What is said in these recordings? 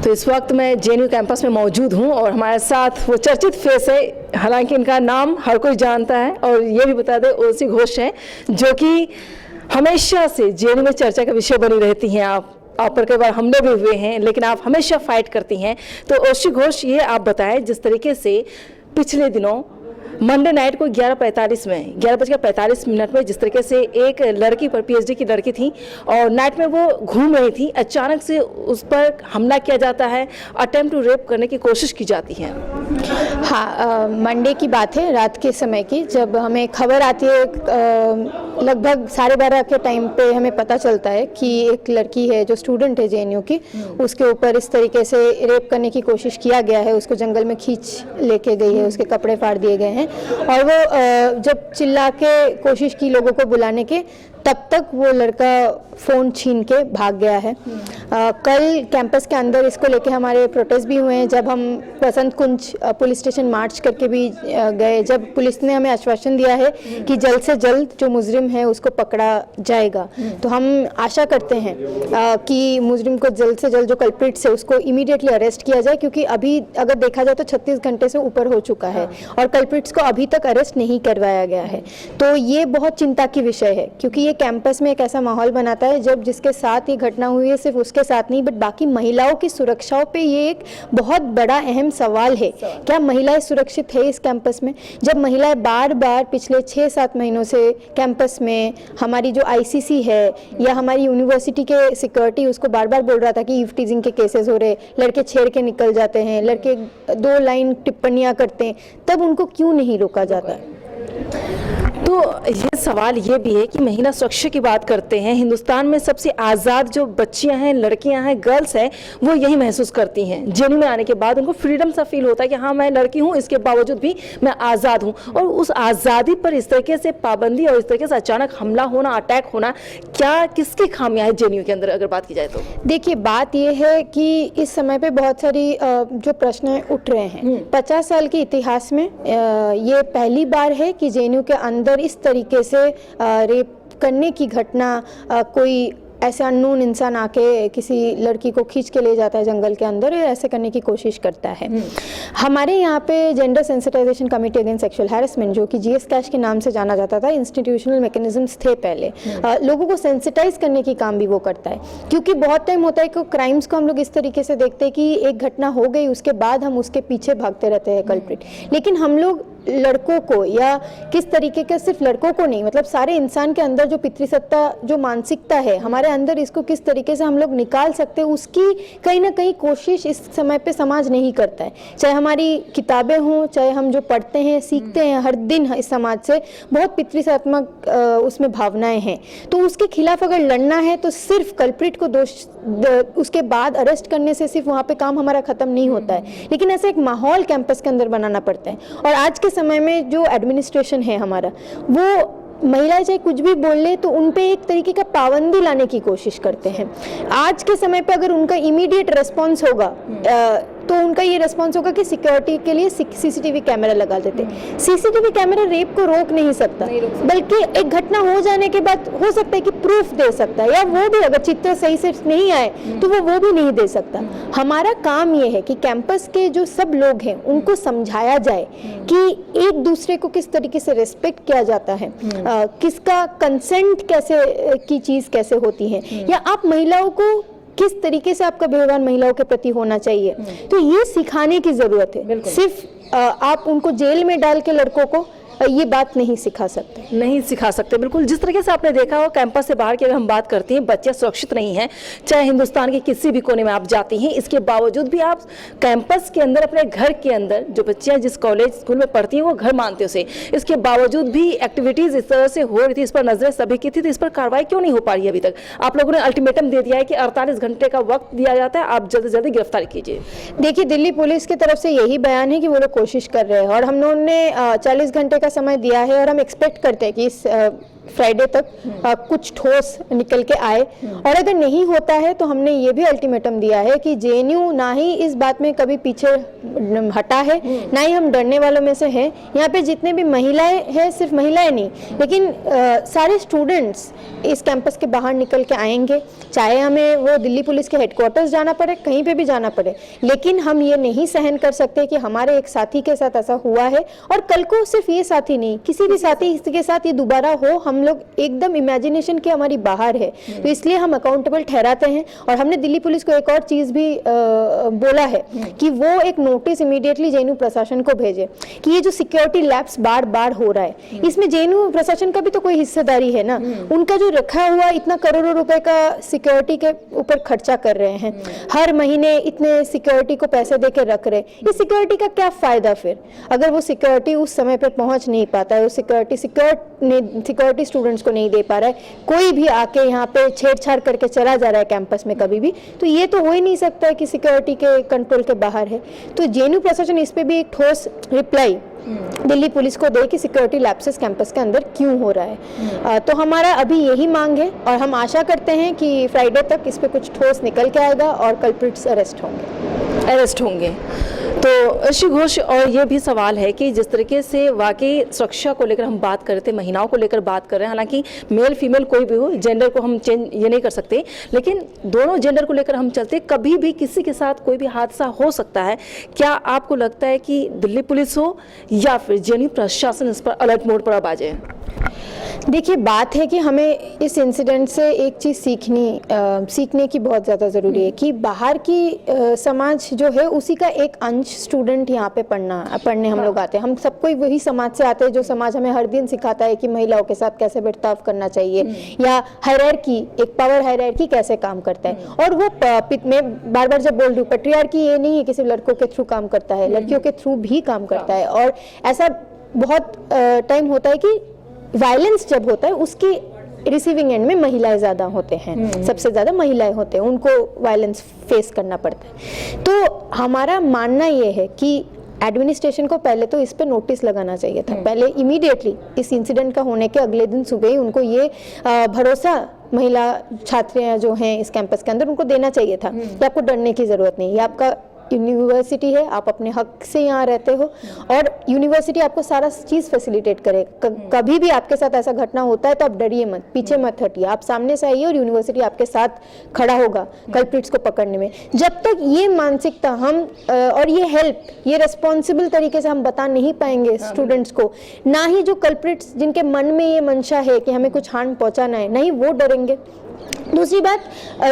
तो इस वक्त मैं जेएनयू कैंपस में मौजूद हूं और हमारे साथ वो चर्चित फेस है, हालांकि इनका नाम हर कोई जानता है और ये भी बता दें ओसी घोष हैं, जो कि हमेशा से जेएनयू में चर्चा का विषय बनी रहती हैं। आप पर कई बार हमले भी हुए हैं, लेकिन आप हमेशा फाइट करती हैं। तो ओसी घोष, ये आप बताएं, जिस तरीके से पिछले दिनों मंडे नाइट को 11:45 में जिस तरीके से एक लड़की पर, पीएचडी की लड़की थी और नाइट में वो घूम रही थी, अचानक से उस पर हमला किया जाता है, अटेम्प्ट टू रेप करने की कोशिश की जाती है। हाँ, मंडे की बात है, रात के समय की, जब हमें खबर आती है, लगभग 12:30 के टाइम पे हमें पता चलता है कि एक लड़की है जो स्टूडेंट है जेएनयू की, उसके ऊपर इस तरीके से रेप करने की कोशिश किया गया है। उसको जंगल में खींच लेके गई है, उसके कपड़े फाड़ दिए गए हैं और वो जब चिल्ला के कोशिश की लोगों को बुलाने के, तब तक वो लड़का फ़ोन छीन के भाग गया है। कल कैंपस के अंदर इसको लेके हमारे प्रोटेस्ट भी हुए हैं। जब हम बसंत कुंज पुलिस स्टेशन मार्च करके भी गए, जब पुलिस ने हमें आश्वासन दिया है कि जल्द से जल्द जो मुजरिम है उसको पकड़ा जाएगा, तो हम आशा करते हैं कि मुजरिम को जल्द से जल्द, जो कल्प्रिट्स है उसको इमीडिएटली अरेस्ट किया जाए, क्योंकि अभी अगर देखा जाए तो 36 घंटे से ऊपर हो चुका है और कल्प्रिट्स को अभी तक अरेस्ट नहीं करवाया गया है। तो ये बहुत चिंता की विषय है, क्योंकि ये कैंपस में एक ऐसा माहौल बनाता है जब जिसके साथ ये घटना हुई है, सिर्फ उसके साथ नहीं बट बाकी महिलाओं की सुरक्षाओं पे ये एक बहुत बड़ा अहम सवाल है। क्या महिलाएं सुरक्षित है इस कैंपस में? जब महिलाएं बार बार पिछले 6-7 महीनों से कैंपस में, हमारी जो आईसीसी है या हमारी यूनिवर्सिटी के सिक्योरिटी उसको बार बार बोल रहा था कि ईव टीजिंग के केसेस हो रहे, लड़के छेड़ के निकल जाते हैं, लड़के 2 लाइन टिप्पणियां करते हैं, तब उनको क्यों नहीं रोका जाता है? तो ये सवाल ये भी है कि महिला सुरक्षा की बात करते हैं, हिंदुस्तान में सबसे आज़ाद जो बच्चियां हैं, लड़कियां हैं, गर्ल्स हैं, वो यही महसूस करती हैं। जेएनयू में आने के बाद उनको फ्रीडम सा फील होता है कि हाँ, मैं लड़की हूँ, इसके बावजूद भी मैं आज़ाद हूँ। और उस आज़ादी पर इस तरीके से पाबंदी और इस तरीके से अचानक हमला होना, अटैक होना, क्या किसकी खामियां है जेएनयू के अंदर अगर बात की जाए तो? देखिए, बात ये है कि इस समय पे बहुत सारी जो प्रश्न उठ रहे हैं। 50 साल के इतिहास में ये पहली बार है कि जेएनयू के अंदर इस तरीके से रेप करने की घटना, कोई ऐसा अननोन इंसान आके किसी लड़की को खींच के ले जाता है जंगल के अंदर, ऐसे करने की कोशिश करता है। हमारे यहाँ पे gender sensitisation committee against sexual harassment, जो कि जीएस कैश के नाम से जाना जाता था, इंस्टीट्यूशनल मैकेनिज्म्स थे पहले, लोगों को सेंसिटाइज करने की काम भी वो करता है। क्योंकि बहुत टाइम होता है कि क्राइम्स को हम लोग इस तरीके से देखते हैं कि एक घटना हो गई, उसके बाद हम उसके पीछे भागते रहते हैं कल्प्रिट, लेकिन हम लोग लड़कों को, या किस तरीके का, सिर्फ लड़कों को नहीं, मतलब सारे इंसान के अंदर जो पितृसत्ता, जो मानसिकता है हमारे अंदर, इसको किस तरीके से हम लोग निकाल सकते हैं, उसकी कहीं ना कहीं कोशिश इस समय पे समाज नहीं करता है। चाहे हमारी किताबें हों, चाहे हम जो पढ़ते हैं, सीखते हैं हर दिन इस समाज से, बहुत पितृसत्तात्मक उसमें भावनाएं हैं। तो उसके खिलाफ अगर लड़ना है तो सिर्फ कल्प्रिट को दोष, उसके बाद अरेस्ट करने से सिर्फ वहाँ पे काम हमारा खत्म नहीं होता है, लेकिन ऐसा एक माहौल कैंपस के अंदर बनाना पड़ता है। और आज के समय में जो एडमिनिस्ट्रेशन है हमारा, वो महिलाएं चाहे कुछ भी बोल ले तो उन पे एक तरीके का पाबंदी लाने की कोशिश करते हैं। आज के समय पे अगर उनका इमीडिएट रिस्पॉन्स होगा तो उनका ये रिस्पॉन्स होगा कि सिक्योरिटी के लिए सीसीटीवी कैमरा लगा देते। सीसीटीवी कैमरा रेप को रोक नहीं सकता, बल्कि एक घटना हो जाने के बाद हो सकता है कि प्रूफ दे सकता है, या वो भी अगर चित्र सही से नहीं आए तो वो भी नहीं दे सकता। हमारा काम ये है कि कैंपस के जो सब लोग हैं उनको समझाया जाए कि एक दूसरे को किस तरीके से रिस्पेक्ट किया जाता है, किसका कंसेंट कैसे की चीज़ कैसे होती है, या आप महिलाओं को किस तरीके से आपका व्यवहार महिलाओं के प्रति होना चाहिए। तो ये सिखाने की जरूरत है। सिर्फ आप उनको जेल में डाल के लड़कों को ये बात नहीं सिखा सकते। बिल्कुल, जिस तरीके से आपने देखा हो कैंपस से बाहर की अगर हम बात करते हैं, बच्चे सुरक्षित नहीं हैं, चाहे हिंदुस्तान के किसी भी कोने में आप जाती हैं, इसके बावजूद भी आप कैंपस के अंदर, अपने घर के अंदर, जो बच्चियां जिस कॉलेज स्कूल में पढ़ती हैं वो घर मानते उसे, इसके बावजूद भी एक्टिविटीज इस तरह से हो रही थी, इस पर नजरें सभी की थी, तो इस पर कार्रवाई क्यों नहीं हो पा रही है अभी तक? आप लोगों ने अल्टीमेटम दे दिया है कि 48 घंटे का वक्त दिया जाता है, आप जल्दी से जल्दी गिरफ्तार कीजिए। देखिए, दिल्ली पुलिस की तरफ से यही बयान है कि वो लोग कोशिश कर रहे हैं और हम लोगों ने 40 घंटे का समय दिया है और हम एक्सपेक्ट करते हैं कि इस फ्राइडे तक कुछ ठोस निकल के आए, और अगर नहीं होता है तो हमने ये भी अल्टीमेटम दिया है कि जेएनयू ना ही इस बात में कभी पीछे हटा है, ना ही हम डरने वालों में से हैं। यहाँ पे जितने भी महिलाएं हैं, सिर्फ महिलाएं नहीं लेकिन सारे स्टूडेंट्स इस कैंपस के बाहर निकल के आएंगे, चाहे हमें वो दिल्ली पुलिस के हेडक्वार्टर्स जाना पड़े, कहीं पे भी जाना पड़े, लेकिन हम ये नहीं सहन कर सकते कि हमारे एक साथी के साथ ऐसा हुआ है और कल को सिर्फ ये साथी नहीं, किसी भी साथी के साथ ये दोबारा हो। हम लोग एकदम इमेजिनेशन के हमारी बाहर है, तो इसलिए हम अकाउंटेबल ठहराते हैं। और हमने दिल्ली पुलिस को एक और चीज़ भी बोला है कि वो एक नोटिस इमीडिएटली जेएनयू प्रशासन को भेजे कि ये जो सिक्योरिटी लैप्स बार बार हो रहा है, इसमें जेएनयू प्रशासन का भी तो कोई हिस्सेदारी है ना। उनका जो रखा हुआ इतना करोड़ों रुपए का सिक्योरिटी के ऊपर खर्चा कर रहे हैं, हर महीने इतने सिक्योरिटी को पैसे दे के रख रहे, इस सिक्योरिटी का क्या फायदा फिर, अगर वो सिक्योरिटी उस समय पर पहुंच नहीं पाता है, वो सिक्योरिटी स्टूडेंट्स को नहीं दे पा रहा है, कोई भी आके यहाँ पे छेड़छाड़ करके चला जा रहा है कैंपस में कभी भी, तो ये तो हो ही नहीं सकता है कि सिक्योरिटी के कंट्रोल के बाहर है। तो जेएनयू प्रशासन इस पे भी एक ठोस रिप्लाई दिल्ली पुलिस को दे कि सिक्योरिटी लैप्सेस कैंपस के अंदर क्यों हो रहा है। तो हमारा अभी यही मांग है और हम आशा करते हैं कि फ्राइडे तक इस पे कुछ ठोस निकल के आएगा और कल्प्रिट्स अरेस्ट होंगे। तो श्री घोष, और ये भी सवाल है कि जिस तरीके से वाकई सुरक्षा को लेकर हम बात कर रहे थे, महिलाओं को लेकर बात कर रहे हैं, हालांकि मेल फीमेल कोई भी हो, जेंडर को हम चेंज ये नहीं कर सकते, लेकिन दोनों जेंडर को लेकर हम चलते, कभी भी किसी के साथ कोई भी हादसा हो सकता है। क्या आपको लगता है कि दिल्ली पुलिस हो या फिर जेएनयू प्रशासन इस पर अलर्ट मोड पर अब आ जाए? देखिए, बात है कि हमें इस इंसिडेंट से एक चीज़ सीखने की बहुत ज़्यादा ज़रूरी है कि बाहर की समाज जो है उसी का एक अंश स्टूडेंट यहाँ पे पढ़ने हम लोग आते हैं। हम सब कोई वही समाज से आते हैं जो समाज हमें हर दिन सिखाता है कि महिलाओं के साथ कैसे बर्ताव करना चाहिए, या हायरार्की, एक पावर हायरार्की कैसे काम करता है। और वो मैं बार बार जब बोल रही हूँ, पैट्रियार्की ये नहीं है कि सिर्फ लड़कों के थ्रू काम करता है, लड़कियों के थ्रू भी काम करता है। और ऐसा बहुत टाइम होता है कि वायलेंस जब होता है उसकी रिसीविंग एंड में महिलाएं ज़्यादा होते हैं, सबसे ज़्यादा महिलाएं होते हैं, उनको वायलेंस फेस करना पड़ता है। तो हमारा मानना ये है कि एडमिनिस्ट्रेशन को पहले तो इस पे नोटिस लगाना चाहिए था, पहले इमीडिएटली इस इंसिडेंट का होने के अगले दिन सुबह ही उनको ये भरोसा महिला छात्राएं जो हैं इस कैंपस के अंदर उनको देना चाहिए था कि आपको डरने की ज़रूरत नहीं, ये आपका यूनिवर्सिटी है, आप अपने हक से यहाँ रहते हो और यूनिवर्सिटी आपको सारा चीज़ फैसिलिटेट करे। कभी भी आपके साथ ऐसा घटना होता है तो आप डरिए मत, पीछे मत हटिए, आप सामने से आइए और यूनिवर्सिटी आपके साथ खड़ा होगा कल्प्रिट्स को पकड़ने में। जब तक ये मानसिकता हम और ये हेल्प, ये रिस्पॉन्सिबल तरीके से हम बता नहीं पाएंगे स्टूडेंट्स को, ना ही जो कल्प्रिट्स जिनके मन में ये मंशा है कि हमें कुछ हार्म पहुँचाना है, नहीं वो डरेंगे। दूसरी बात,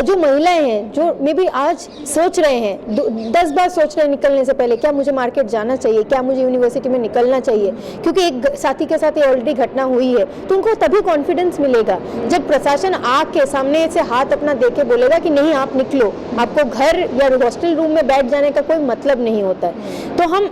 जो महिलाएं हैं जो मे भी आज सोच रहे हैं, 10 बार सोच रहे हैं निकलने से पहले, क्या मुझे मार्केट जाना चाहिए, क्या मुझे यूनिवर्सिटी में निकलना चाहिए, क्योंकि एक साथी के साथ ये ऑलरेडी घटना हुई है, तो उनको तभी कॉन्फिडेंस मिलेगा जब प्रशासन आके सामने से हाथ अपना देके बोलेगा कि नहीं आप निकलो, आपको घर या हॉस्टल रूम में बैठ जाने का कोई मतलब नहीं होता है। तो हम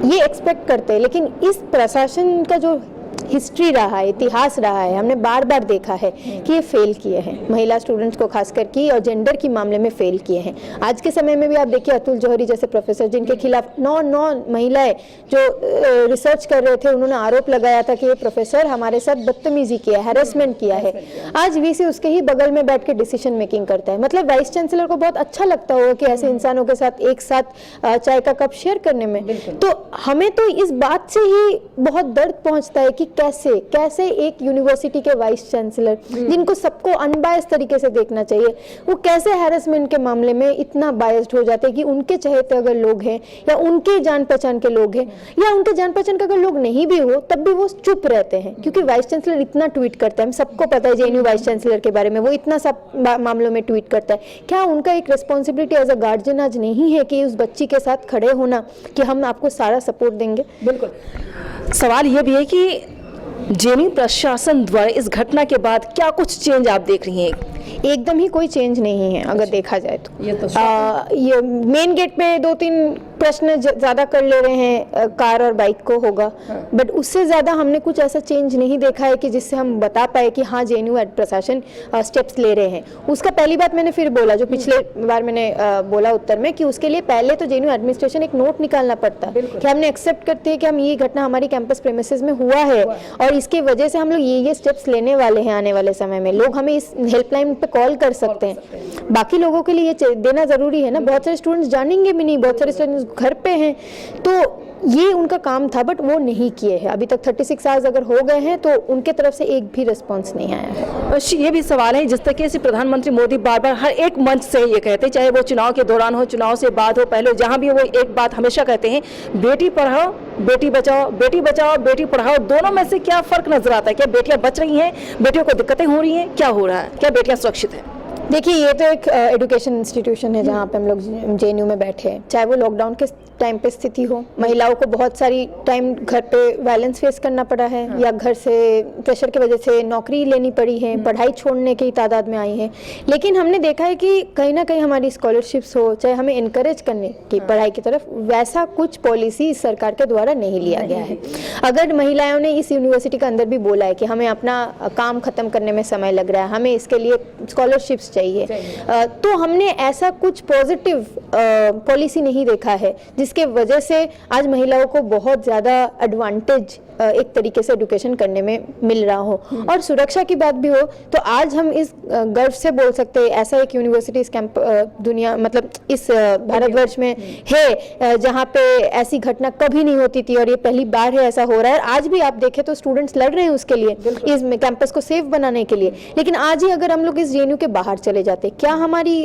ये एक्सपेक्ट करते हैं, लेकिन इस प्रशासन का जो हिस्ट्री रहा है, इतिहास रहा है, हमने बार बार देखा है कि ये फेल किए हैं, महिला स्टूडेंट्स को खासकर की और जेंडर की मामले में फेल किए हैं। आज के समय में भी आप देखिए अतुल जौहरी जैसे प्रोफेसर जिनके खिलाफ 9 महिलाएं जो रिसर्च कर रहे थे, उन्होंने आरोप लगाया था कि ये प्रोफेसर हमारे साथ बदतमीजी किया, हैरेसमेंट किया है। आज वीसी उसके ही बगल में बैठ के डिसीजन मेकिंग करता है। मतलब वाइस चांसलर को बहुत अच्छा लगता होगा कि ऐसे इंसानों के साथ एक साथ चाय का कप शेयर करने में। तो हमें तो इस बात से ही बहुत दर्द पहुंचता है कि कैसे एक यूनिवर्सिटी के वाइस चांसलर जिनको सबको अनबायस तरीके से देखना चाहिए, वो कैसे हैरेसमेंट के मामले में इतना बायस्ड हो जाते हैं कि उनके चहेते अगर लोग हैं या उनके जान पहचान के लोग हैं या उनके जान पहचान के अगर लोग नहीं भी हो तब भी वो चुप रहते हैं, क्योंकि वाइस चांसलर इतना ट्वीट करता है। हम सबको पता है जेएनयू वाइस चांसलर के बारे में, वो इतना सब मामलों में ट्वीट करता है। क्या उनका एक रिस्पॉन्सिबिलिटी एज अ गार्जियन आज नहीं है कि उस बच्ची के साथ खड़े होना कि हम आपको सारा सपोर्ट देंगे? बिल्कुल। सवाल ये भी है कि जेएनयू प्रशासन द्वारा इस घटना के बाद क्या कुछ चेंज आप देख रही हैं? एकदम ही कोई चेंज नहीं है अगर देखा जाए तो। ये तो ये मेन गेट पे 2-3 प्रश्न ज़्यादा कर ले रहे हैं, कार और बाइक को होगा, बट उससे ज़्यादा हमने कुछ ऐसा चेंज नहीं देखा है कि जिससे हम बता पाए कि हाँ JNU प्रशासन स्टेप्स ले रहे हैं। उसका पहली बात मैंने फिर बोला, जो पिछले बार मैंने बोला उत्तर में, कि उसके लिए पहले तो JNU एडमिनिस्ट्रेशन एक नोट निकालना पड़ता कि हमने एक्सेप्ट करते हैं कि हम ये घटना हमारी कैंपस प्रेमिसेस में हुआ है और इसकी वजह से हम लोग ये स्टेप्स लेने वाले हैं आने वाले समय में। लोग हमें इस हेल्पलाइन पे कॉल कर सकते हैं। बाकी लोगों के लिए ये देना ज़रूरी है ना, बहुत सारे स्टूडेंट्स जानेंगे भी नहीं, बहुत सारे स्टूडेंट्स घर पे हैं, तो ये उनका काम था, बट वो नहीं किए हैं। अभी तक 36 आवर्स अगर हो गए हैं तो उनके तरफ से एक भी रिस्पांस नहीं आया है। ये भी सवाल है, जिस तरीके से प्रधानमंत्री मोदी बार बार हर एक मंच से ये कहते, चाहे वो चुनाव के दौरान हो, चुनाव से बाद हो, पहले जहाँ भी वो एक बात हमेशा कहते हैं, बेटी पढ़ाओ बेटी बचाओ, बेटी बचाओ बेटी पढ़ाओ। दोनों में से क्या फर्क नजर आता है? क्या बेटियां बच रही हैं, बेटियों को दिक्कतें हो रही हैं, क्या हो रहा है, क्या बेटियां सुरक्षित हैं? देखिए, ये तो एक एजुकेशन इंस्टीट्यूशन है जहाँ पे हम लोग JNU में बैठे हैं। चाहे वो लॉकडाउन के टाइम पे स्थिति हो, महिलाओं को बहुत सारी टाइम घर पे वायलेंस फेस करना पड़ा है, या घर से प्रेशर की वजह से नौकरी लेनी पड़ी है, पढ़ाई छोड़ने की तादाद में आई है। लेकिन हमने देखा है कि कहीं ना कहीं हमारी स्कॉलरशिप्स हो, चाहे हमें इनकरेज करने की पढ़ाई की तरफ, वैसा कुछ पॉलिसी इस सरकार के द्वारा नहीं लिया गया है। अगर महिलाओं ने इस यूनिवर्सिटी के अंदर भी बोला है कि हमें अपना काम खत्म करने में समय लग रहा है, हमें इसके लिए स्कॉलरशिप्स चाहिए, तो हमने ऐसा कुछ पॉजिटिव पॉलिसी नहीं देखा है जिसके वजह से आज महिलाओं को बहुत ज़्यादा एडवांटेज एक तरीके से एजुकेशन करने में मिल रहा हो। और सुरक्षा की बात भी हो तो आज हम इस गर्व से बोल सकते हैं, ऐसा एक यूनिवर्सिटी इस कैंप दुनिया मतलब इस भारतवर्ष में है जहाँ पे ऐसी घटना कभी नहीं होती थी, और ये पहली बार है ऐसा हो रहा है। आज भी आप देखें तो स्टूडेंट्स लड़ रहे हैं उसके लिए, इस कैंपस को सेफ बनाने के लिए। लेकिन आज ही अगर हम लोग इस JNU के बाहर चले जाते, क्या हमारी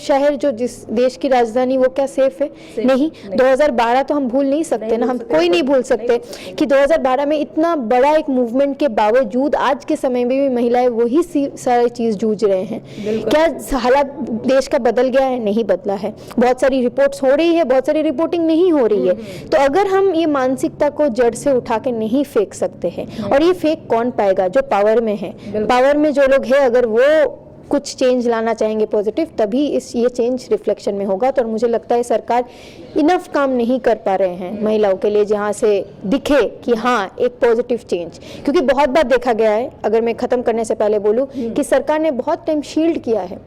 शहर जो जिस देश की राजधानी, वो क्या सेफ है? नहीं। 2012 तो हम भूल नहीं सकते ना, हम कोई नहीं भूल सकते कि 2012 में इतना बड़ा एक मूवमेंट के बावजूद आज के समय में भी महिलाएं वही सारी चीज जूझ रहे हैं। क्या हालात देश का बदल गया है? नहीं बदला है। बहुत सारी रिपोर्ट्स हो रही है, बहुत सारी रिपोर्टिंग नहीं हो रही है। तो अगर हम ये मानसिकता को जड़ से उठा के नहीं फेंक सकते हैं, और ये फेंक कौन पाएगा? जो पावर में है। पावर में जो लोग हैं, अगर वो कुछ चेंज लाना चाहेंगे पॉजिटिव, तभी ये चेंज रिफ्लेक्शन में होगा। तो मुझे लगता है सरकार इनफ काम नहीं कर पा रहे हैं महिलाओं के लिए, जहाँ से दिखे कि हाँ एक पॉजिटिव चेंज। क्योंकि बहुत बार देखा गया है, अगर मैं खत्म करने से पहले बोलूँ, कि सरकार ने बहुत टाइम शील्ड किया है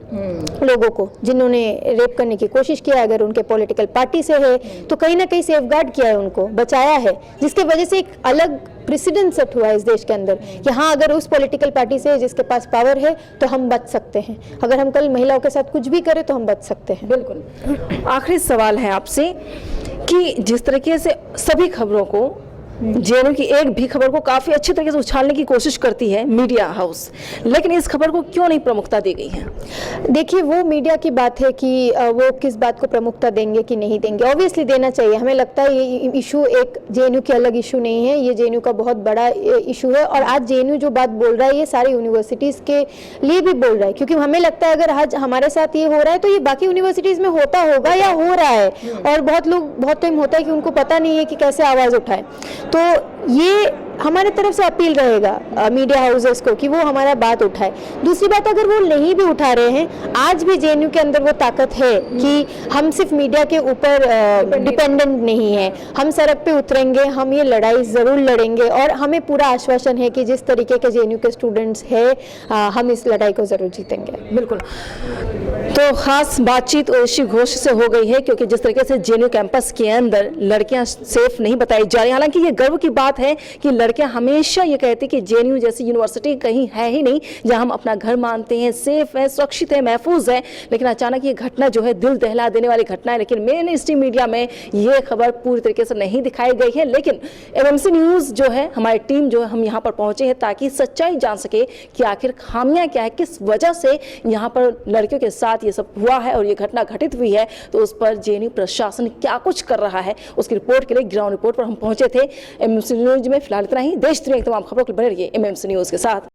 लोगों को जिन्होंने रेप करने की कोशिश किया। अगर उनके पॉलिटिकल पार्टी से है तो कहीं ना कहीं सेफगार्ड किया है, उनको बचाया है, जिसके वजह से एक अलग प्रेसिडेंट सेट हुआ है इस देश के अंदर कि हाँ अगर उस पॉलिटिकल पार्टी से जिसके पास पावर है तो हम बच सकते हैं। अगर हम कल महिलाओं के साथ कुछ भी करें तो हम बच सकते हैं। बिल्कुल। आखिरी सवाल है आपसे कि जिस तरीके से सभी खबरों को JNU की एक भी खबर को काफी अच्छे तरीके से उछालने की कोशिश करती है मीडिया हाउस, लेकिन इस खबर को क्यों नहीं प्रमुखता दी गई है? देखिए, वो मीडिया की बात है कि वो किस बात को प्रमुखता देंगे कि नहीं देंगे। ऑब्वियसली देना चाहिए। हमें लगता है ये इशू एक JNU की अलग इशू नहीं है, ये JNU का बहुत बड़ा इशू है। और आज JNU जो बात बोल रहा है, ये सारी यूनिवर्सिटीज़ के लिए भी बोल रहा है, क्योंकि हमें लगता है अगर आज हमारे साथ ये हो रहा है तो ये बाकी यूनिवर्सिटीज़ में होता होगा या हो रहा है। और बहुत टाइम होता है कि उनको पता नहीं है कि कैसे आवाज़ उठाए। तो ये हमारे तरफ से अपील रहेगा मीडिया हाउसेस को कि वो हमारा बात उठाए। दूसरी बात, अगर वो नहीं भी उठा रहे हैं, आज भी JNU के अंदर वो ताकत है कि हम सिर्फ मीडिया के ऊपर डिपेंडेंट नहीं है। हम सड़क पे उतरेंगे, हम ये लड़ाई ज़रूर लड़ेंगे, और हमें पूरा आश्वासन है कि जिस तरीके के JNU के स्टूडेंट्स हैं, हम इस लड़ाई को ज़रूर जीतेंगे। बिल्कुल। तो खास बातचीत ऋषि घोष से हो गई है, क्योंकि जिस तरीके से JNU कैंपस के अंदर लड़कियां सेफ नहीं बताई जा रही। हालांकि ये गर्व की बात है कि लड़कियां हमेशा ये कहती कि JNU जैसी यूनिवर्सिटी कहीं है ही नहीं जहां हम अपना घर मानते हैं, सेफ है, सुरक्षित है, महफूज है। लेकिन अचानक ये घटना जो है दिल दहला देने वाली घटना है। लेकिन मेन स्ट्रीम मीडिया में ये खबर पूरी तरीके से नहीं दिखाई गई है। लेकिन MMC न्यूज़ जो है, हमारी टीम जो है, हम यहाँ पर पहुंचे हैं ताकि सच्चाई जान सके कि आखिर खामियां क्या है, किस वजह से यहाँ पर लड़कियों के साथ ये सब हुआ है और ये घटना घटित हुई है। तो उस पर JNU प्रशासन क्या कुछ कर रहा है, उसकी रिपोर्ट के लिए ग्राउंड रिपोर्ट पर हम पहुंचे थे। MMC न्यूज़ में फिलहाल इतना ही। देश दुनिया की तमाम खबरों के लिए बने रहिए MMC न्यूज़ के साथ।